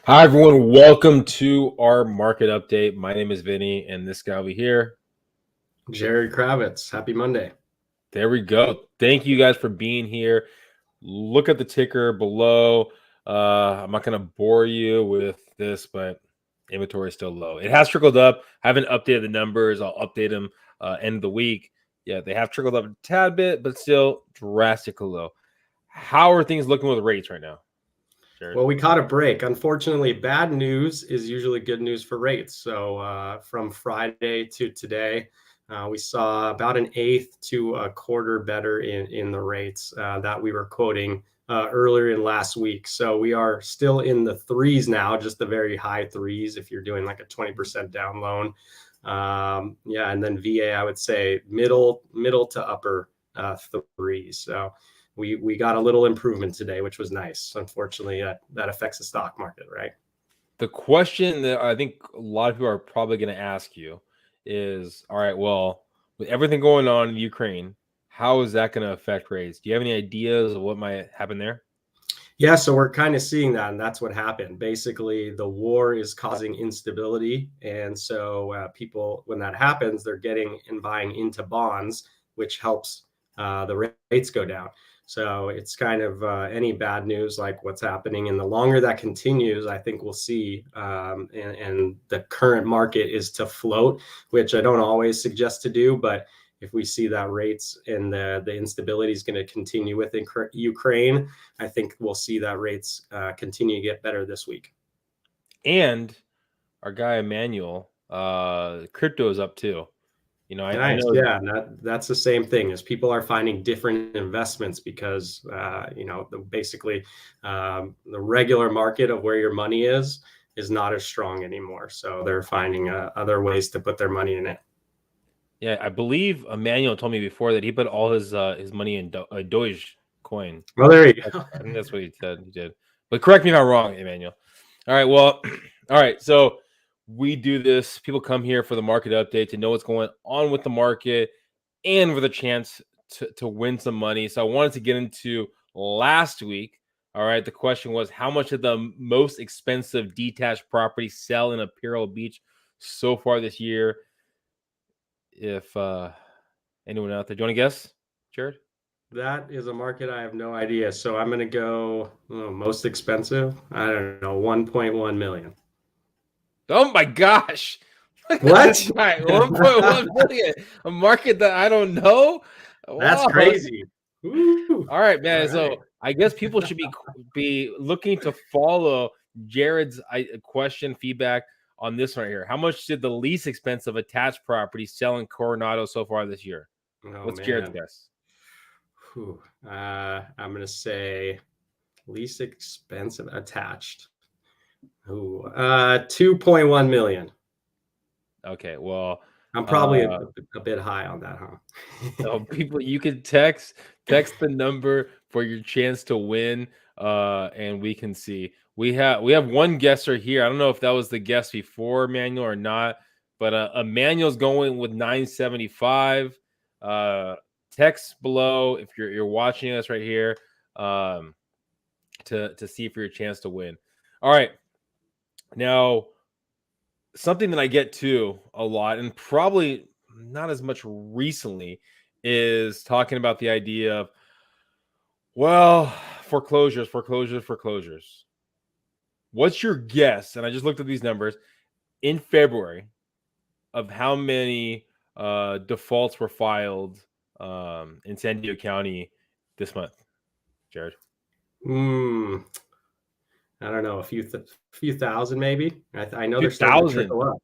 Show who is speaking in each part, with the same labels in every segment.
Speaker 1: Hi, everyone. Welcome to our market update. My name is Vinnie, and this guy over here.
Speaker 2: Jared Kravitz. Happy Monday.
Speaker 1: There we go. Thank you guys for being here. Look at the ticker below. I'm not going to bore you with this, but inventory is still low. It has trickled up. I haven't updated the numbers. I'll update them end of the week. Yeah, they have trickled up a tad bit, but still drastically low. How are things looking with rates right now, Jared?
Speaker 2: Well, we caught a break. Unfortunately, bad news is usually good news for rates. So from Friday to today, we saw about an eighth to a quarter better in the rates that we were quoting earlier in last week. So we are still in the threes now, just the very high threes if you're doing like a 20% down loan. Yeah, and then VA, I would say middle to upper threes. So we got a little improvement today, which was nice. Unfortunately, that affects the stock market, right?
Speaker 1: The question that I think a lot of people are probably going to ask you is, all right, well, with everything going on in Ukraine, how is that going to affect rates? Do you have any ideas of what might happen there?
Speaker 2: Yeah, so we're kind of seeing that, and that's what happened. Basically, the war is causing instability, and so people, when that happens, they're getting and buying into bonds, which helps the rates go down. So it's kind of any bad news like what's happening, and the longer that continues, I think we'll see. And the current market is to float, which I don't always suggest to do, but if we see that rates and the instability is going to continue within Ukraine, I think we'll see that rates continue to get better this week.
Speaker 1: And our guy Emmanuel, crypto is up too. You know, I
Speaker 2: Nice,
Speaker 1: know.
Speaker 2: yeah, that's the same thing as people are finding different investments because basically the regular market of where your money is not as strong anymore. So they're finding other ways to put their money in it.
Speaker 1: Yeah, I believe Emmanuel told me before that he put all his money in Doge coin.
Speaker 2: Well, there you go.
Speaker 1: I think that's what he said he did. But correct me if I'm wrong, Emmanuel. All right, well, all right. So we do this. People come here for the market update to know what's going on with the market and with a chance to win some money. So I wanted to get into last week. All right. The question was, how much did the most expensive detached property sell in Imperial Beach so far this year? If anyone out there, do you want to guess, Jared?
Speaker 2: That is a market I have no idea. So I'm going to go most expensive. I don't know, 1.1 million.
Speaker 1: Oh my gosh. Look at this
Speaker 2: What?
Speaker 1: guy, 1.1 billion. A market that I don't know.
Speaker 2: That's
Speaker 1: Wow.
Speaker 2: crazy. Ooh.
Speaker 1: All right, man.
Speaker 2: All right.
Speaker 1: So I guess people should be looking to follow Jared's question feedback on this right here. How much did the least expensive attached property sell in Coronado so far this year?
Speaker 2: Oh
Speaker 1: What's Jared's
Speaker 2: man.
Speaker 1: guess?
Speaker 2: I'm gonna say least expensive attached. 2.1 million.
Speaker 1: Okay, well,
Speaker 2: I'm probably a bit high on that, huh?
Speaker 1: so people, you can text the number for your chance to win, and we can see. We have one guesser here. I don't know if that was the guess before Manuel or not, but Emmanuel's going with 975. Text below if you're watching us right here, to see for your chance to win. All right, now something that I get to a lot, and probably not as much recently, is talking about the idea of, well, foreclosures. What's your guess? And I just looked at these numbers in February of how many defaults were filed in San Diego County this month, Jared?
Speaker 2: Hmm. I don't know, a few thousand maybe. I know they're starting to
Speaker 1: 2,000,
Speaker 2: trickle up.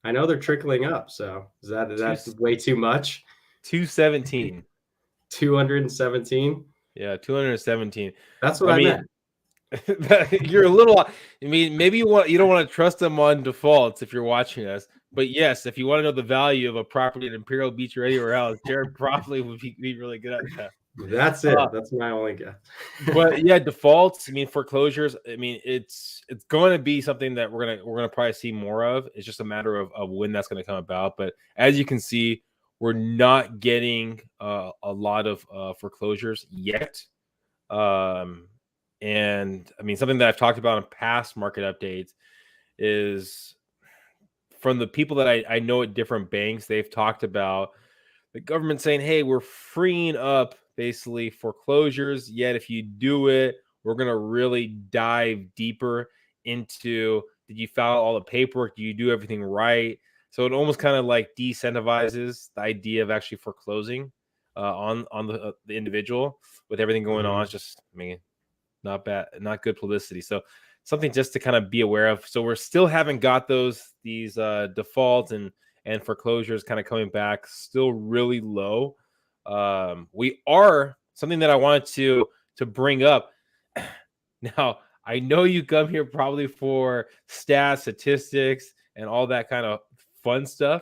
Speaker 2: I know they're trickling up. So is that way too much?
Speaker 1: 217.
Speaker 2: 217.
Speaker 1: Yeah, 217.
Speaker 2: That's what
Speaker 1: I
Speaker 2: I
Speaker 1: mean,
Speaker 2: meant.
Speaker 1: you're a little. I mean, maybe you don't want to trust them on defaults if you're watching us. But yes, if you want to know the value of a property in Imperial Beach or anywhere else, Jared probably would be really good at that.
Speaker 2: That's it. That's my only guess.
Speaker 1: But yeah, defaults. I mean, foreclosures. I mean, it's going to be something that we're gonna probably see more of. It's just a matter of when that's going to come about. But as you can see, we're not getting a lot of foreclosures yet. And I mean, something that I've talked about in past market updates is from the people that I know at different banks, they've talked about the government saying, hey, we're freeing up basically foreclosures. Yet if you do it, we're going to really dive deeper into, did you file all the paperwork? Do you do everything right? So it almost kind of like decentivizes the idea of actually foreclosing on the individual with everything going on. It's just, I mean, not bad, not good publicity. So something just to kind of be aware of. So we're still haven't got these defaults and foreclosures kind of coming back, still really low. We are, something that I wanted to bring up. Now, I know you come here probably for stats, statistics, and all that kind of fun stuff.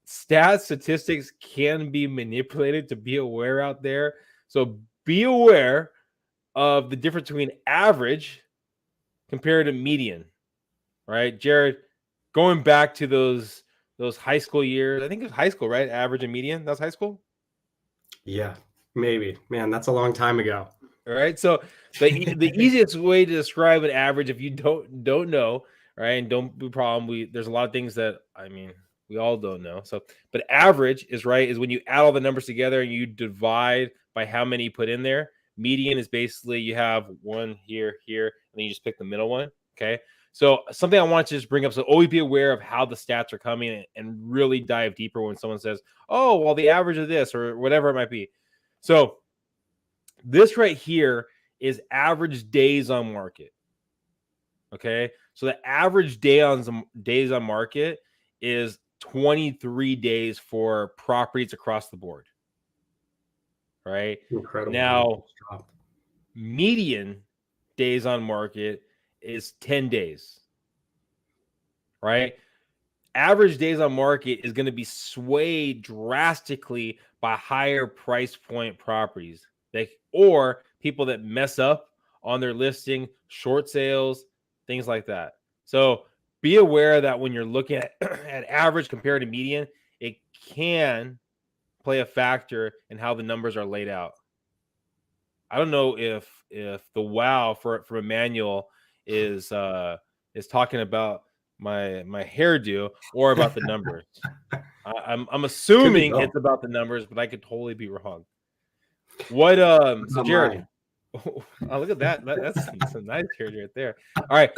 Speaker 1: Stats, statistics can be manipulated, to be aware out there. So be aware of the difference between average compared to median, right? Jared, going back to those high school years, I think it was high school, right? Average and median, that's high school?
Speaker 2: Yeah, maybe. Man, that's a long time ago.
Speaker 1: All right. So the easiest way to describe an average, if you don't know, right, and don't be a problem, there's a lot of things that, I mean, we all don't know. So, but average is when you add all the numbers together and you divide by how many you put in there. Median is basically you have one here, and then you just pick the middle one. Okay. So something I want to just bring up. So always be aware of how the stats are coming and really dive deeper when someone says, oh, well, the average of this or whatever it might be. So this right here is average days on market. Okay. So the average days on market is 23 days for properties across the board. Right.
Speaker 2: Incredible.
Speaker 1: Now, median days on market is 10 days. Right. Average days on market is going to be swayed drastically by higher price point properties, or people that mess up on their listing, short sales, things like that. So be aware that when you're looking at average compared to median, it can play a factor in how the numbers are laid out. I don't know if the wow for Emmanuel is talking about my hairdo or about the numbers. I'm assuming it's about the numbers, but I could totally be wrong. What so Jared, oh, look at that. That's some nice hair right there. All right.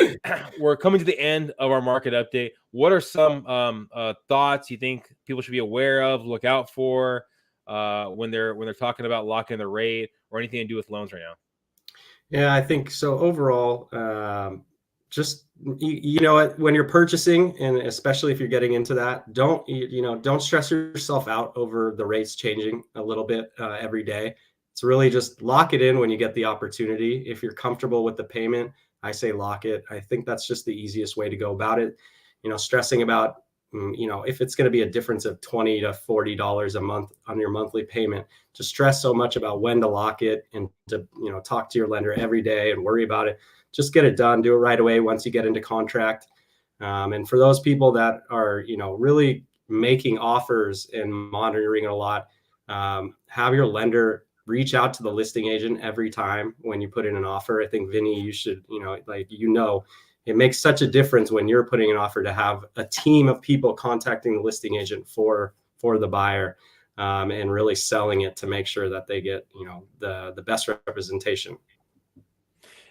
Speaker 1: We're coming to the end of our market update. What are some thoughts you think people should be aware of, look out for when they're talking about locking the rate or anything to do with loans right now?
Speaker 2: Yeah, I think so. Overall, just you know what, when you're purchasing, and especially if you're getting into that, don't stress yourself out over the rates changing a little bit every day. It's really just lock it in when you get the opportunity. If you're comfortable with the payment, I say lock it. I think that's just the easiest way to go about it. Stressing about if it's going to be a difference of $20 to $40 a month on your monthly payment, to stress so much about when to lock it and to talk to your lender every day and worry about it. Just get it done. Do it right away once you get into contract. And for those people that are really making offers and monitoring it a lot, have your lender reach out to the listing agent every time when you put in an offer. I think, Vinnie, you should it makes such a difference when you're putting an offer to have a team of people contacting the listing agent for the buyer and really selling it to make sure that they get the best representation.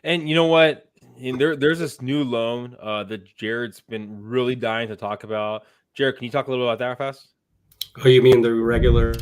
Speaker 1: And you know what? There's this new loan that Jared's been really dying to talk about. Jared, can you talk a little bit about that fast?
Speaker 2: Oh, you mean the regular